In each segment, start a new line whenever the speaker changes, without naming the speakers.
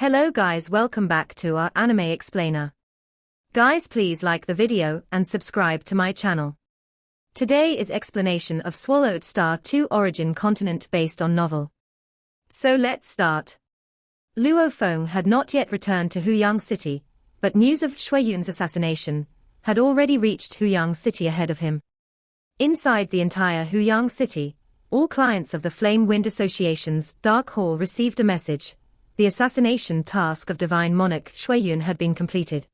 Hello guys, welcome back to our anime explainer. Guys, please like the video and subscribe to my channel. Today is explanation of Swallowed Star 2 origin continent based on novel. So let's start. Luo Feng had not yet returned to Huyang City, but news of Shui Yun's assassination had already reached Huyang City ahead of him. Inside the entire Huyang City, all clients of the Flame Wind Association's Dark Hall received a message. The assassination task of Divine Monarch Shui Yun had been completed.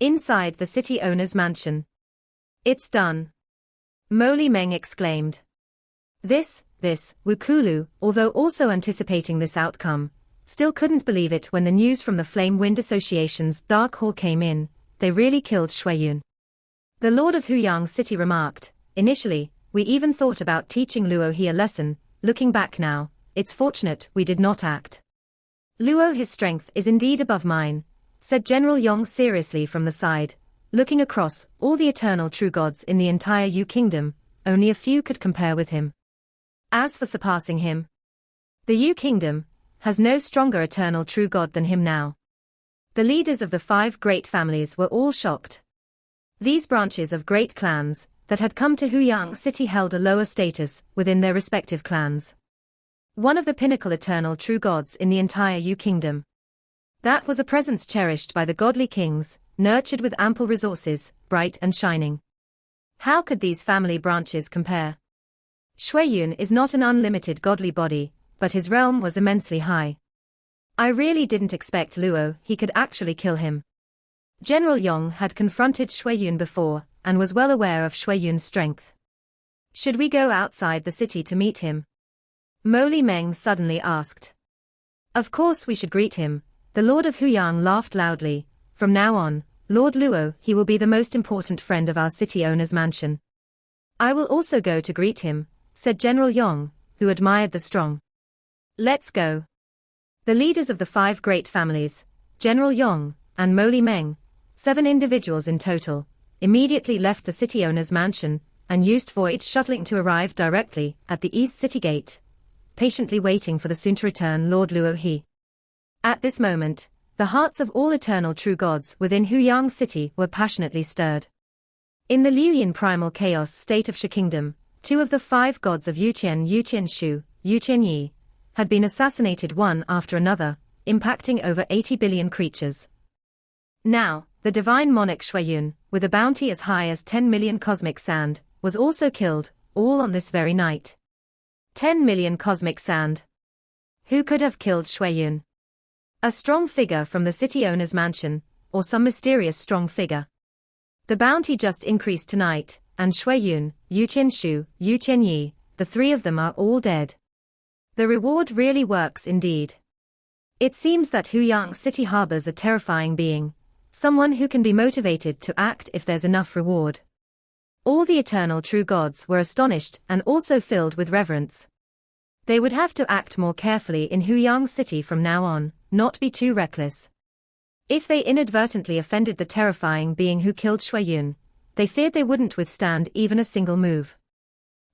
Inside the city owner's mansion. It's done. Mo Li Meng exclaimed. This, Wu Kulu, although also anticipating this outcome, still couldn't believe it when the news from the Flame Wind Association's Dark Hall came in. They really killed Shui Yun. The Lord of Huyang City remarked, initially, we even thought about teaching Luo he a lesson. Looking back now, it's fortunate we did not act. Luo, his strength is indeed above mine, said General Yong seriously from the side. Looking across all the eternal true gods in the entire Yu Kingdom, only a few could compare with him. As for surpassing him, the Yu Kingdom has no stronger eternal true god than him now. The leaders of the 5 great families were all shocked. These branches of great clans that had come to Huyang City held a lower status within their respective clans. One of the pinnacle eternal true gods in the entire Yu Kingdom. That was a presence cherished by the godly kings, nurtured with ample resources, bright and shining. How could these family branches compare? Shui Yun is not an unlimited godly body, but his realm was immensely high. I really didn't expect Luo he could actually kill him. General Yong had confronted Shui Yun before, and was well aware of Shui Yun's strength. Should we go outside the city to meet him? Mo Li Meng suddenly asked. Of course we should greet him. The Lord of Huyang laughed loudly. From now on, Lord Luo he will be the most important friend of our city owner's mansion. I will also go to greet him, said General Yong, who admired the strong. Let's go. The leaders of the 5 great families, General Yong, and Mo Li Meng, 7 individuals in total, immediately left the city owner's mansion, and used voyage shuttling to arrive directly at the East City Gate, patiently waiting for the soon-to-return Lord Luo he. At this moment, the hearts of all eternal true gods within Huyang City were passionately stirred. In the Liu Yin primal chaos state of Shi Kingdom, 2 of the 5 gods of Yuqian Shu, Yuqian Yi, had been assassinated one after another, impacting over 80 billion creatures. Now, the divine monarch Shui Yun, with a bounty as high as 10 million cosmic sand, was also killed, all on this very night. 10 million cosmic sand. Who could have killed Shui Yun? A strong figure from the city owner's mansion, or some mysterious strong figure. The bounty just increased tonight, and Shui Yun, Yuqian Shu, Yuqian Yi, the 3 of them are all dead. The reward really works indeed. It seems that Huyang City harbors a terrifying being, someone who can be motivated to act if there's enough reward. All the eternal true gods were astonished and also filled with reverence. They would have to act more carefully in Huyang City from now on, not be too reckless. If they inadvertently offended the terrifying being who killed Shui Yun, they feared they wouldn't withstand even a single move.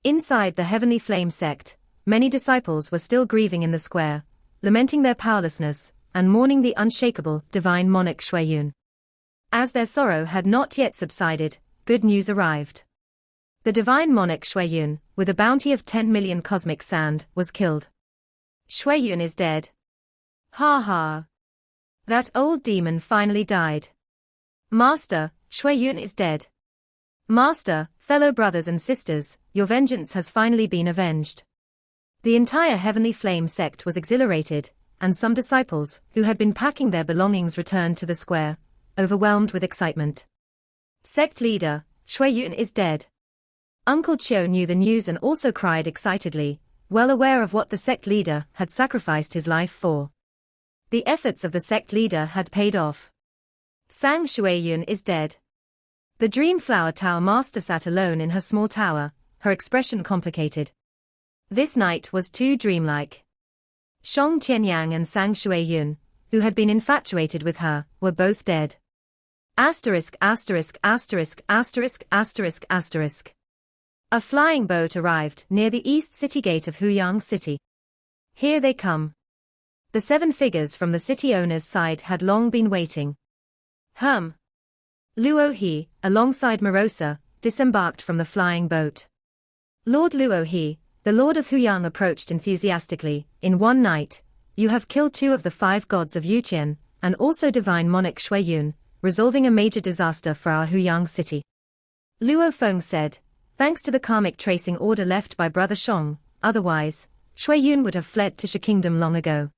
Inside the Heavenly Flame sect, many disciples were still grieving in the square, lamenting their powerlessness, and mourning the unshakable divine monarch Shui Yun. As their sorrow had not yet subsided, good news arrived. The divine monarch Shui Yun, with a bounty of 10 million cosmic sand, was killed. Shui Yun is dead. Ha ha. That old demon finally died. Master, Shui Yun is dead. Master, fellow brothers and sisters, your vengeance has finally been avenged. The entire Heavenly Flame sect was exhilarated, and some disciples, who had been packing their belongings, returned to the square, overwhelmed with excitement. Sect leader, Shui Yun is dead. Uncle Chiu knew the news and also cried excitedly, well aware of what the sect leader had sacrificed his life for. The efforts of the sect leader had paid off. Sang Shui Yun is dead. The Dream Flower Tower master sat alone in her small tower, her expression complicated. This night was too dreamlike. Shong Qianyang and Sang Shui Yun, who had been infatuated with her, were both dead. Asterisk asterisk asterisk asterisk asterisk asterisk. A flying boat arrived near the East City Gate of Huyang City. Here they come. The 7 figures from the city owner's side had long been waiting. Luo He, alongside Morosa, disembarked from the flying boat. Lord Luo He, the Lord of Huyang, approached enthusiastically. In one night, you have killed 2 of the 5 gods of Yutian, and also divine monarch Shui Yun, resolving a major disaster for our Huyang city. Luo Feng said, thanks to the karmic tracing order left by Brother Shong, otherwise, Shui Yun would have fled to Shi Kingdom long ago.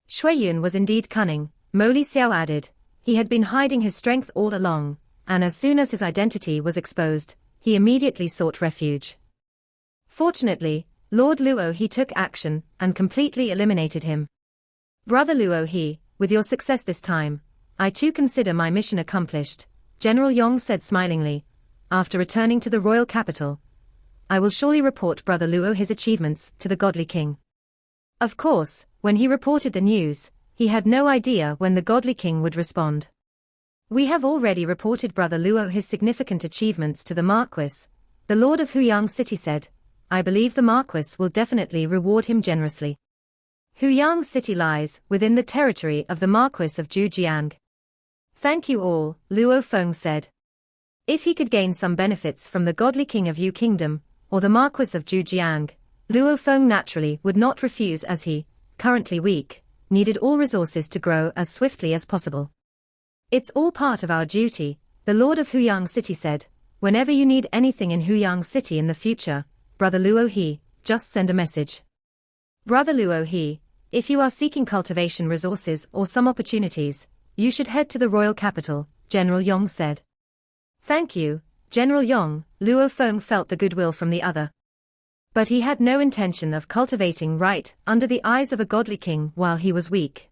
Shui Yun was indeed cunning, Mo Li Xiao added. He had been hiding his strength all along, and as soon as his identity was exposed, he immediately sought refuge. Fortunately, Lord Luo He took action and completely eliminated him. Brother Luo He, with your success this time, I too consider my mission accomplished, General Yong said smilingly. After returning to the royal capital, I will surely report Brother Luo his achievements to the godly king. Of course, when he reported the news, he had no idea when the godly king would respond. We have already reported Brother Luo his significant achievements to the Marquis, the Lord of Huyang City said. I believe the Marquis will definitely reward him generously. Huyang City lies within the territory of the Marquis of Jiu Jiang. Thank you all, Luo Feng said. If he could gain some benefits from the godly king of Yu Kingdom, or the Marquis of Jiu Jiang, Luo Feng naturally would not refuse, as he, currently weak, needed all resources to grow as swiftly as possible. It's all part of our duty, the Lord of Huyang City said. Whenever you need anything in Huyang City in the future, Brother Luo He, just send a message. Brother Luo He, if you are seeking cultivation resources or some opportunities, you should head to the royal capital, General Yong said. Thank you, General Yong. Luo Feng felt the goodwill from the other. But he had no intention of cultivating right under the eyes of a godly king while he was weak.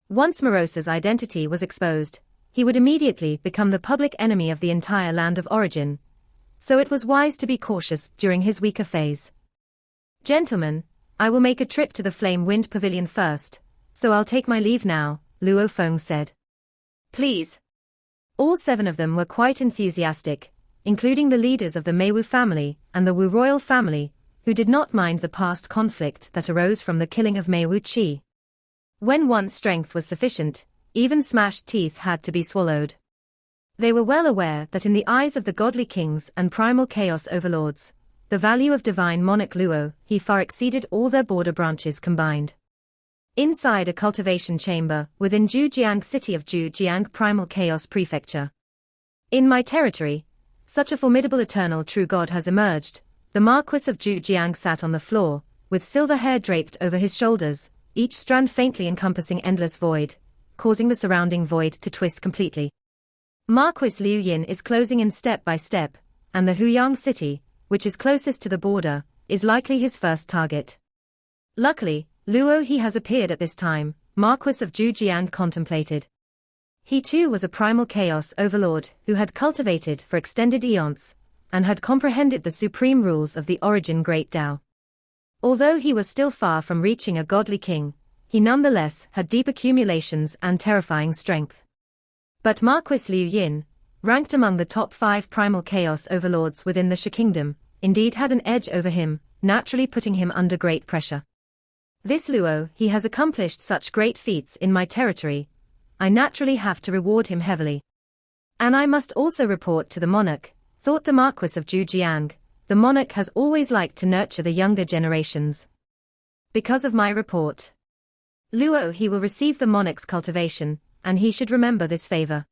Once Morosa's identity was exposed, he would immediately become the public enemy of the entire land of origin, so it was wise to be cautious during his weaker phase. Gentlemen, I will make a trip to the Flame Wind Pavilion first, so I'll take my leave now, Luo Feng said. Please. All 7 of them were quite enthusiastic, including the leaders of the Meiwu family and the Wu royal family, who did not mind the past conflict that arose from the killing of Meiwu Qi. When once strength was sufficient, even smashed teeth had to be swallowed. They were well aware that in the eyes of the godly kings and primal chaos overlords, the value of divine monarch Luo He far exceeded all their border branches combined. Inside a cultivation chamber within Jiu Jiang city of Jiu Jiang Primal Chaos Prefecture. In my territory, such a formidable eternal true god has emerged. The Marquis of Jiu Jiang sat on the floor, with silver hair draped over his shoulders, each strand faintly encompassing endless void, causing the surrounding void to twist completely. Marquis Liu Yin is closing in step by step, and the Huyang city, which is closest to the border, is likely his first target. Luckily, Luo He has appeared at this time, Marquis of Jiu Jiang contemplated. He too was a primal chaos overlord who had cultivated for extended eons, and had comprehended the supreme rules of the origin Great Tao. Although he was still far from reaching a godly king, he nonetheless had deep accumulations and terrifying strength. But Marquis Liu Yin, ranked among the top 5 primal chaos overlords within the Shi Kingdom, indeed had an edge over him, naturally putting him under great pressure. This Luo He has accomplished such great feats in my territory, I naturally have to reward him heavily. And I must also report to the monarch, thought the Marquis of Jiu Jiang. The monarch has always liked to nurture the younger generations. Because of my report, Luo He will receive the monarch's cultivation, and he should remember this favor.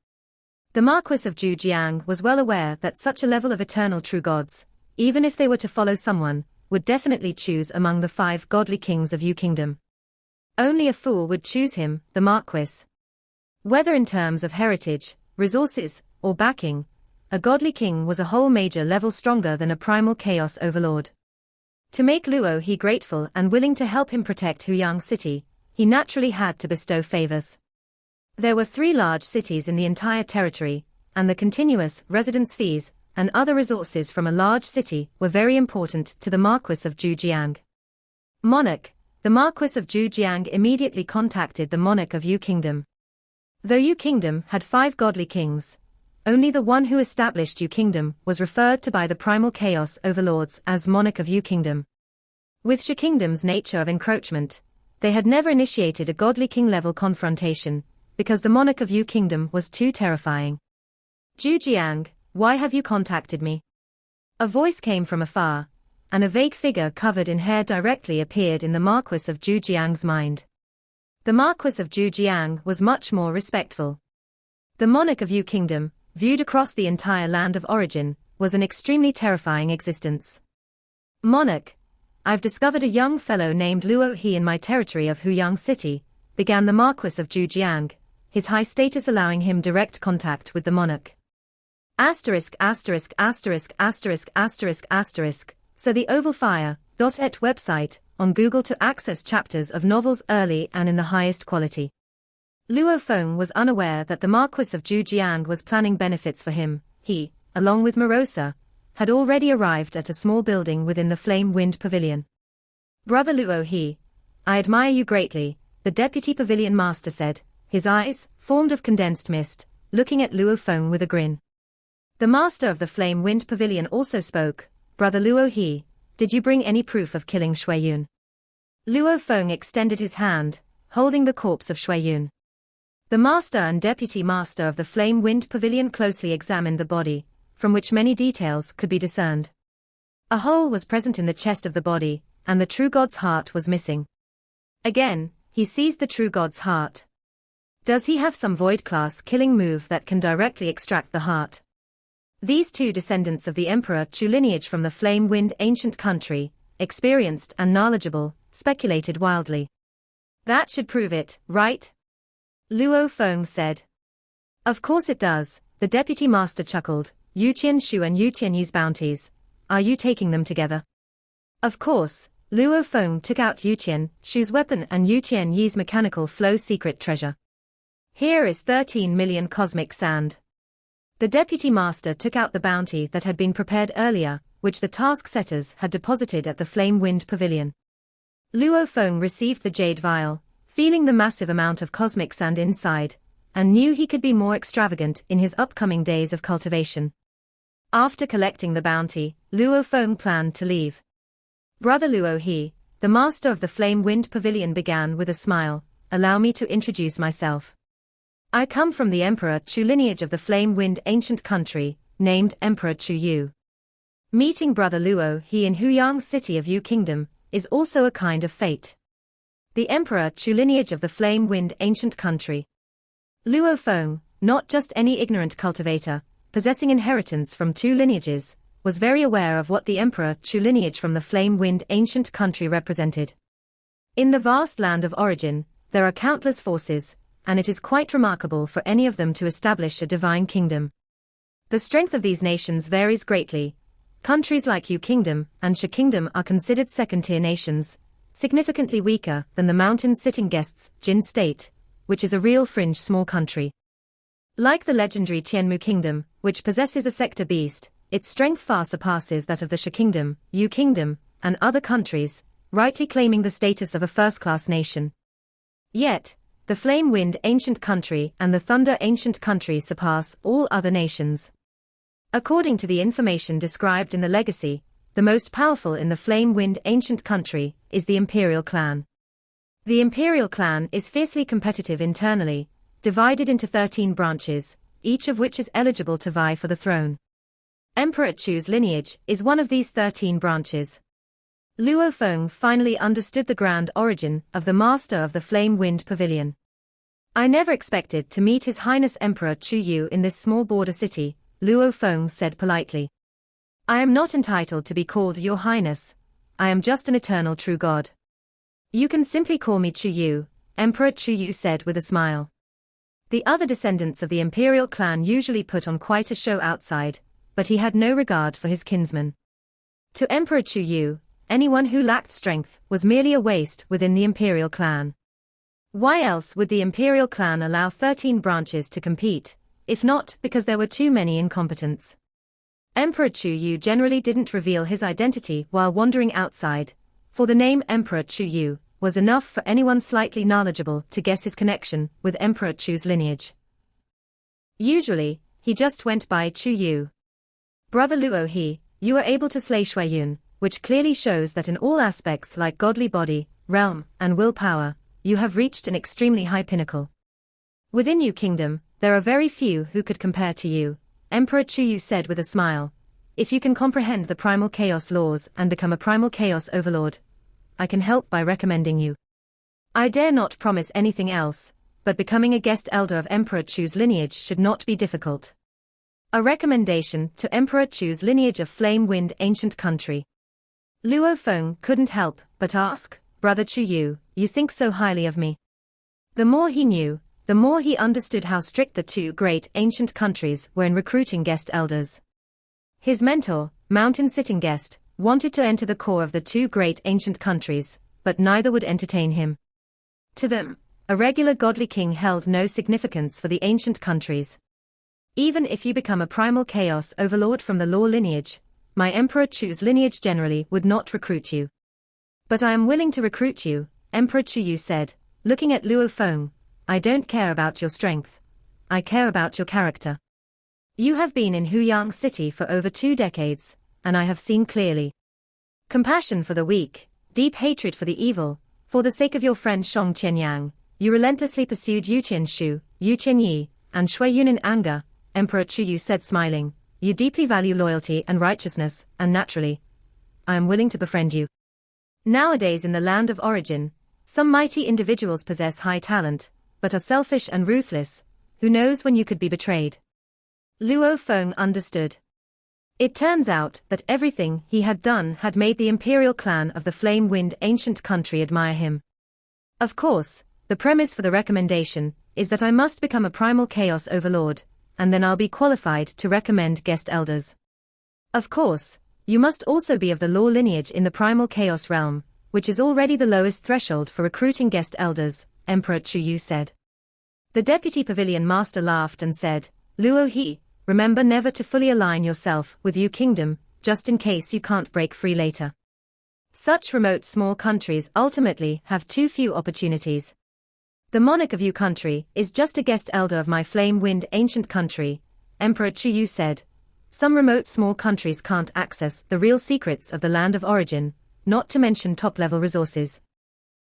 The Marquis of Jiu Jiang was well aware that such a level of eternal true gods, even if they were to follow someone, would definitely choose among the 5 godly kings of Yu Kingdom. Only a fool would choose him, the Marquis. Whether in terms of heritage, resources, or backing, a godly king was a whole major level stronger than a primal chaos overlord. To make Luo He grateful and willing to help him protect Huyang City, he naturally had to bestow favors. There were 3 large cities in the entire territory, and the continuous residence fees and other resources from a large city were very important to the Marquis of Jiu Jiang. Monarch, the Marquis of Jiu Jiang immediately contacted the monarch of Yu Kingdom. Though Yu Kingdom had 5 godly kings, only the one who established Yu Kingdom was referred to by the primal chaos overlords as monarch of Yu Kingdom. With Shi Kingdom's nature of encroachment, They had never initiated a godly king-level confrontation, because the monarch of Yu Kingdom was too terrifying. Jiu Jiang, why have you contacted me? A voice came from afar, and a vague figure covered in hair directly appeared in the Marquis of Jiu Jiang's mind. The Marquis of Jiu Jiang was much more respectful. The monarch of Yu Kingdom, viewed across the entire land of origin, was an extremely terrifying existence. Monarch, I've discovered a young fellow named Luo He in my territory of Huyang City, began the Marquis of Jiu Jiang, his high status allowing him direct contact with the monarch. Asterisk asterisk asterisk asterisk asterisk asterisk, so the Oval Fire.et website, on Google to access chapters of novels early and in the highest quality. Luo Feng was unaware that the Marquis of Jiu Jiang was planning benefits for him. He, along with Morosa, had already arrived at a small building within the Flame Wind Pavilion. Brother Luo He, I admire you greatly, the deputy pavilion master said, his eyes, formed of condensed mist, looking at Luo Feng with a grin. The master of the Flame Wind Pavilion also spoke. Brother Luo He, did you bring any proof of killing Shui Yun? Luo Feng extended his hand, holding the corpse of Shui Yun. The master and deputy master of the Flame Wind Pavilion closely examined the body, from which many details could be discerned. A hole was present in the chest of the body, and the true god's heart was missing. Again, he seized the true god's heart. Does he have some void-class killing move that can directly extract the heart? These two descendants of the Emperor Chu lineage from the Flame Wind ancient country, experienced and knowledgeable, speculated wildly. That should prove it, right? Luo Feng said. Of course it does, the deputy master chuckled. Yu Qian Shu and Yu Qian Yi's bounties. Are you taking them together? Of course, Luo Feng took out Yu Qian Shu's weapon and Yu Qian Yi's mechanical flow secret treasure. Here is 13 million cosmic sand. The deputy master took out the bounty that had been prepared earlier, which the task setters had deposited at the Flame Wind Pavilion. Luo Feng received the jade vial, feeling the massive amount of cosmic sand inside, and knew he could be more extravagant in his upcoming days of cultivation. After collecting the bounty, Luo Feng planned to leave. Brother Luo He, the master of the Flame Wind Pavilion, began with a smile. Allow me to introduce myself. I come from the Emperor Chu lineage of the Flame Wind ancient country, named Emperor Chu Yu. Meeting Brother Luo He in Huyang City of Yu Kingdom is also a kind of fate. The Emperor Chu lineage of the Flame Wind ancient country. Luo Feng, not just any ignorant cultivator, possessing inheritance from two lineages, was very aware of what the Emperor Chu lineage from the Flame Wind ancient country represented. In the vast land of origin, there are countless forces, and it is quite remarkable for any of them to establish a divine kingdom. The strength of these nations varies greatly. Countries like Yu Kingdom and Shi Kingdom are considered second-tier nations, significantly weaker than the mountain-sitting guests, Jin State, which is a real fringe small country. Like the legendary Tianmu Kingdom, which possesses a sector beast, its strength far surpasses that of the Shi Kingdom, Yu Kingdom, and other countries, rightly claiming the status of a first-class nation. Yet, the Flame Wind ancient country and the Thunder ancient country surpass all other nations. According to the information described in the legacy, the most powerful in the Flame Wind ancient country is the Imperial clan. The Imperial clan is fiercely competitive internally, divided into 13 branches, each of which is eligible to vie for the throne. Emperor Chu's lineage is one of these 13 branches. Luo Feng finally understood the grand origin of the master of the Flame Wind Pavilion. I never expected to meet His Highness Emperor Chu Yu in this small border city, Luo Feng said politely. I am not entitled to be called Your Highness. I am just an eternal true god. You can simply call me Chu Yu, Emperor Chu Yu said with a smile. The other descendants of the Imperial clan usually put on quite a show outside, but he had no regard for his kinsman. To Emperor Chu Yu, anyone who lacked strength was merely a waste within the Imperial clan. Why else would the Imperial clan allow 13 branches to compete, if not because there were too many incompetents? Emperor Chu Yu generally didn't reveal his identity while wandering outside, for the name Emperor Chu Yu was enough for anyone slightly knowledgeable to guess his connection with Emperor Chu's lineage. Usually, he just went by Chu Yu. Brother Luo He, you were able to slay Shui Yun, which clearly shows that in all aspects like godly body, realm, and willpower, you have reached an extremely high pinnacle. Within Yu Kingdom, there are very few who could compare to you, Emperor Yu said with a smile. If you can comprehend the primal chaos laws and become a primal chaos overlord, I can help by recommending you. I dare not promise anything else, but becoming a guest elder of Emperor Chu's lineage should not be difficult. A recommendation to Emperor Chu's lineage of Flame Wind Ancient Country. Luo Feng couldn't help but ask, Brother Chu, you think so highly of me? The more he knew, the more he understood how strict the two great ancient countries were in recruiting guest elders. His mentor, Mountain Sitting Guest, wanted to enter the core of the two great ancient countries, but neither would entertain him. To them, a regular godly king held no significance for the ancient countries. Even if you become a primal chaos overlord from the law lineage, my Emperor Chu's lineage generally would not recruit you. But I am willing to recruit you, Emperor Chu said, looking at Luo Feng. I don't care about your strength. I care about your character. You have been in Huyang City for over 2 decades, and I have seen clearly. Compassion for the weak, deep hatred for the evil, for the sake of your friend Shong Qianyang, you relentlessly pursued Yu Qianshu, Yu Qianyi, and Shui Yun in anger, Emperor Chu said smiling. You deeply value loyalty and righteousness, and naturally, I am willing to befriend you. Nowadays in the land of origin, some mighty individuals possess high talent, but are selfish and ruthless. Who knows when you could be betrayed? Luo Feng understood. It turns out that everything he had done had made the imperial clan of the Flame Wind Ancient Country admire him. Of course, the premise for the recommendation is that I must become a primal chaos overlord, and then I'll be qualified to recommend guest elders. Of course, you must also be of the law lineage in the primal chaos realm, which is already the lowest threshold for recruiting guest elders, Emperor Chu said. The deputy pavilion master laughed and said, Luo He, remember never to fully align yourself with Yu Kingdom, just in case you can't break free later. Such remote small countries ultimately have too few opportunities. The monarch of Yu Country is just a guest elder of my Flame Wind Ancient Country, Emperor Chu said. Some remote small countries can't access the real secrets of the land of origin, not to mention top-level resources.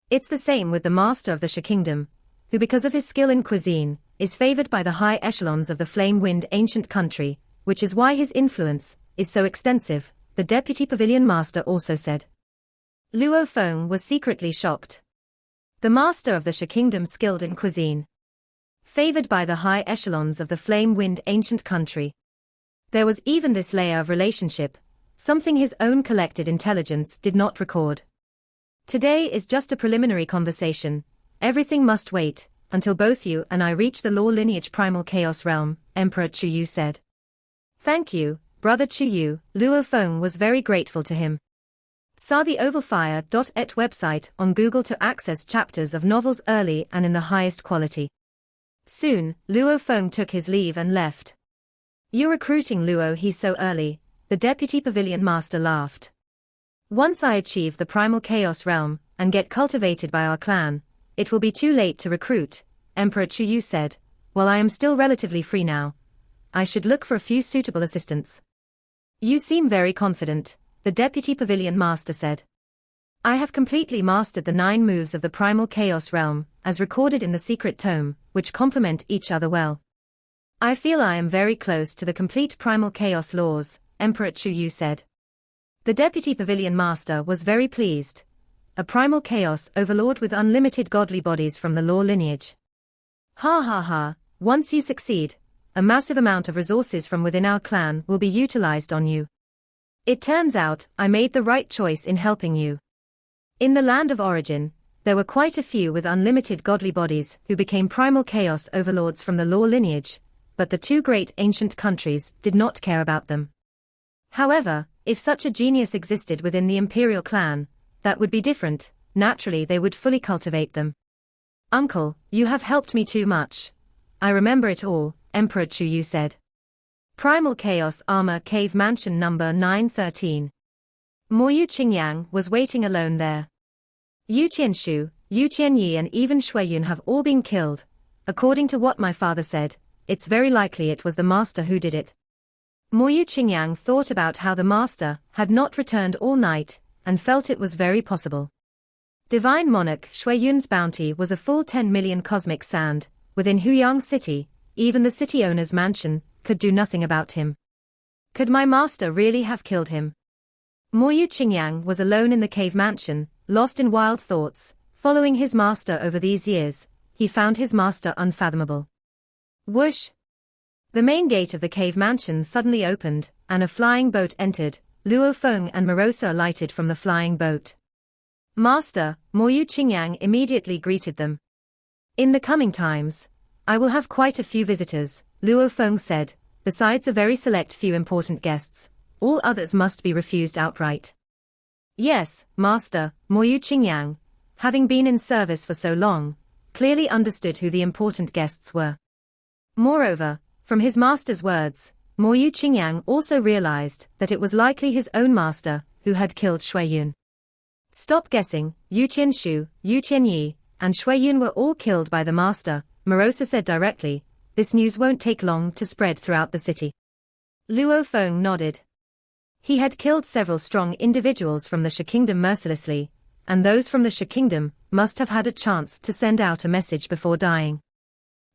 It's the same with the master of the Shi Kingdom, who because of his skill in cuisine, is favored by the high echelons of the Flame Wind Ancient Country, which is why his influence is so extensive, the deputy pavilion master also said. Luo Feng was secretly shocked. The master of the Shi Kingdom skilled in cuisine, favored by the high echelons of the Flame Wind Ancient Country. There was even this layer of relationship, something his own collected intelligence did not record. Today is just a preliminary conversation. Everything must wait until both you and I reach the law lineage primal chaos realm, Emperor Chu said. Thank you, Brother Chu. Luo Feng was very grateful to him. Saw the ovalfire.et website on Google to access chapters of novels early and in the highest quality. Soon, Luo Feng took his leave and left. You're recruiting Luo He so early, the deputy pavilion master laughed. Once I achieve the primal chaos realm and get cultivated by our clan, it will be too late to recruit, Emperor Chu said. While I am still relatively free now, I should look for a few suitable assistants. You seem very confident, the deputy pavilion master said. I have completely mastered the 9 moves of the primal chaos realm, as recorded in the secret tome, which complement each other well. I feel I am very close to the complete primal chaos laws, Emperor Chu said. The deputy pavilion master was very pleased. A primal chaos overlord with unlimited godly bodies from the law lineage. Ha ha ha, once you succeed, a massive amount of resources from within our clan will be utilized on you. It turns out I made the right choice in helping you. In the land of origin, there were quite a few with unlimited godly bodies who became primal chaos overlords from the law lineage, but the 2 great ancient countries did not care about them. However, if such a genius existed within the imperial clan, that would be different. Naturally they would fully cultivate them. Uncle, you have helped me too much. I remember it all, Emperor Chu said. Primal Chaos Armor Cave Mansion number 913. Moyu Qingyang was waiting alone there. Yu Qianshu, Yu Qianyi and even Shuiyun have all been killed. According to what my father said, it's very likely it was the master who did it. Moyu Qingyang thought about how the master had not returned all night, and felt it was very possible. Divine monarch Shui Yun's bounty was a full 10 million cosmic sand. Within Huyang City, even the city owner's mansion could do nothing about him. Could my master really have killed him? Moyu Qingyang was alone in the cave mansion, lost in wild thoughts. Following his master over these years, he found his master unfathomable. Whoosh! The main gate of the cave mansion suddenly opened, and a flying boat entered. Luo Feng and Morosa alighted from the flying boat. Master, Moyu Qingyang immediately greeted them. In the coming times, I will have quite a few visitors, Luo Feng said, besides a very select few important guests. All others must be refused outright. Yes, Master, Moyu Qingyang, having been in service for so long, clearly understood who the important guests were. Moreover, from his master's words, Moyu Qingyang also realized that it was likely his own master who had killed Shui Yun. Stop guessing, Yu Qianshu, Yu Qianyi, and Shui Yun were all killed by the master, Morosa said directly. This news won't take long to spread throughout the city. Luo Feng nodded. He had killed several strong individuals from the Shi Kingdom mercilessly, and those from the Shi Kingdom must have had a chance to send out a message before dying.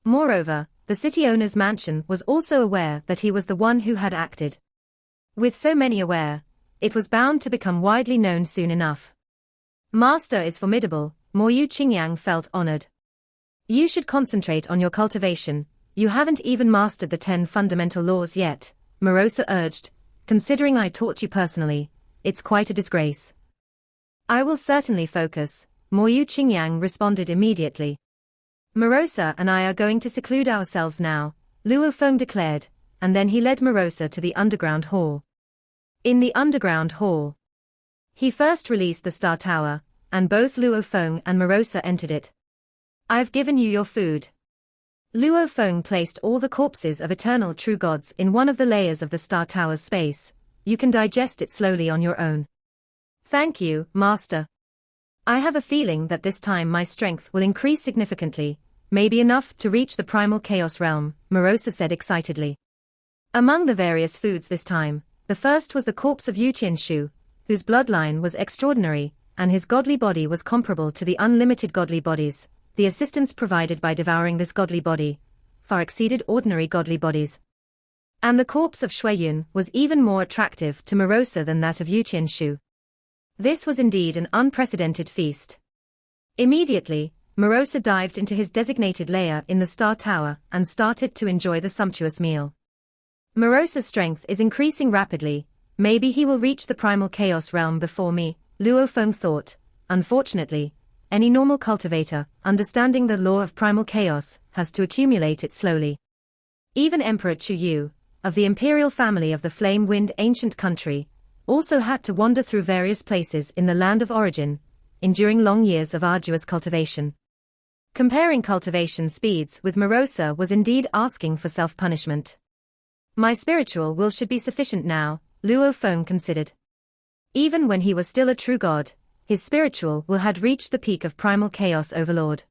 Moreover, the city owner's mansion was also aware that he was the one who had acted. With so many aware, it was bound to become widely known soon enough. Master is formidable, Moyu Qingyang felt honored. You should concentrate on your cultivation. You haven't even mastered the 10 fundamental laws yet, Morosa urged. Considering I taught you personally, it's quite a disgrace. I will certainly focus, Moyu Qingyang responded immediately. Morosa and I are going to seclude ourselves now, Luo Feng declared, and then he led Morosa to the underground hall. In the underground hall, he first released the Star Tower, and both Luo Feng and Morosa entered it. I've given you your food. Luo Feng placed all the corpses of eternal true gods in one of the layers of the Star Tower's space. You can digest it slowly on your own. Thank you, Master. I have a feeling that this time my strength will increase significantly, maybe enough to reach the primal chaos realm, Morosa said excitedly. Among the various foods this time, the first was the corpse of Yu Qianshu, whose bloodline was extraordinary, and his godly body was comparable to the unlimited godly bodies. The assistance provided by devouring this godly body far exceeded ordinary godly bodies. And the corpse of Shui Yun was even more attractive to Morosa than that of Yu Qianshu. This was indeed an unprecedented feast. Immediately, Morosa dived into his designated lair in the Star Tower and started to enjoy the sumptuous meal. Morosa's strength is increasing rapidly. Maybe he will reach the primal chaos realm before me, Luo Feng thought. Unfortunately, any normal cultivator, understanding the law of primal chaos, has to accumulate it slowly. Even Emperor Chu Yu, of the imperial family of the Flame Wind ancient country, also had to wander through various places in the land of origin, enduring long years of arduous cultivation. Comparing cultivation speeds with Morosa was indeed asking for self-punishment. My spiritual will should be sufficient now, Luo Feng considered. Even when he was still a true god, his spiritual will had reached the peak of primal chaos overlord.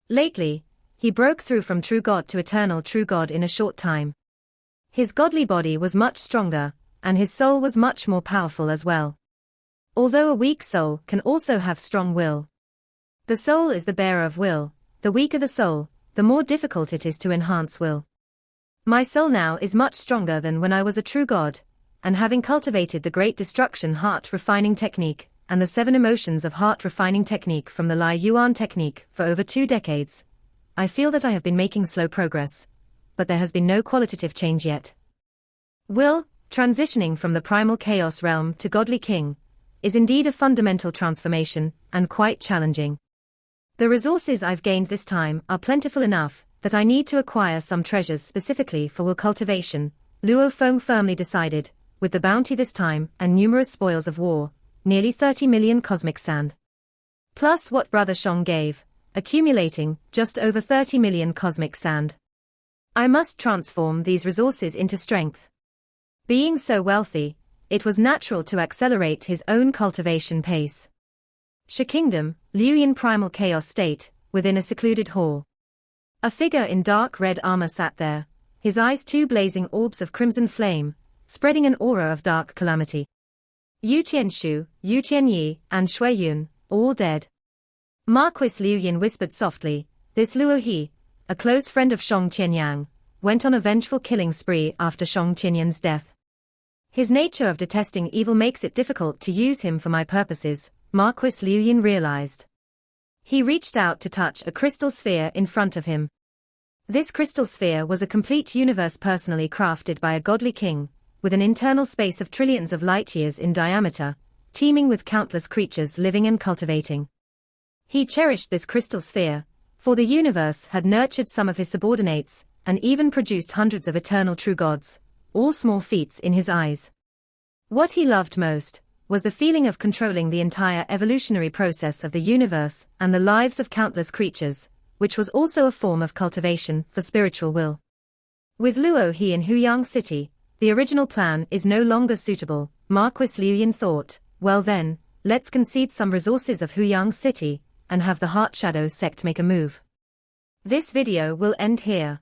Lately, he broke through from true god to eternal true god in a short time. His godly body was much stronger, and his soul was much more powerful as well. Although a weak soul can also have strong will. The soul is the bearer of will. The weaker the soul, the more difficult it is to enhance will. My soul now is much stronger than when I was a true god, and having cultivated the great destruction heart refining technique, and the 7 emotions of heart refining technique from the Lai Yuan technique for over 2 decades, I feel that I have been making slow progress, but there has been no qualitative change yet. Will, transitioning from the primal chaos realm to godly king, is indeed a fundamental transformation, and quite challenging. The resources I've gained this time are plentiful enough that I need to acquire some treasures specifically for will cultivation, Luo Feng firmly decided, with the bounty this time and numerous spoils of war, nearly 30 million cosmic sand. Plus what Brother Shong gave, accumulating just over 30 million cosmic sand. I must transform these resources into strength. Being so wealthy, it was natural to accelerate his own cultivation pace. Shi Kingdom, Liu Yin primal chaos state, within a secluded hall. A figure in dark red armor sat there, his eyes 2 blazing orbs of crimson flame, spreading an aura of dark calamity. Yu Qianshu, Yu Qianyi, and Shui Yun, all dead. Marquis Liu Yin whispered softly, this Luo He, a close friend of Shang Qianyang, went on a vengeful killing spree after Shang Qianyan's death. His nature of detesting evil makes it difficult to use him for my purposes, Marquis Liu Yin realized. He reached out to touch a crystal sphere in front of him. This crystal sphere was a complete universe personally crafted by a godly king, with an internal space of trillions of light-years in diameter, teeming with countless creatures living and cultivating. He cherished this crystal sphere, for the universe had nurtured some of his subordinates, and even produced hundreds of eternal true gods, all small feats in his eyes. What he loved most was the feeling of controlling the entire evolutionary process of the universe and the lives of countless creatures, which was also a form of cultivation for spiritual will. With Luo He in Huyang City, the original plan is no longer suitable, Marquis Liu Yin thought. Well then, let's concede some resources of Huyang City, and have the Heart Shadow sect make a move. This video will end here.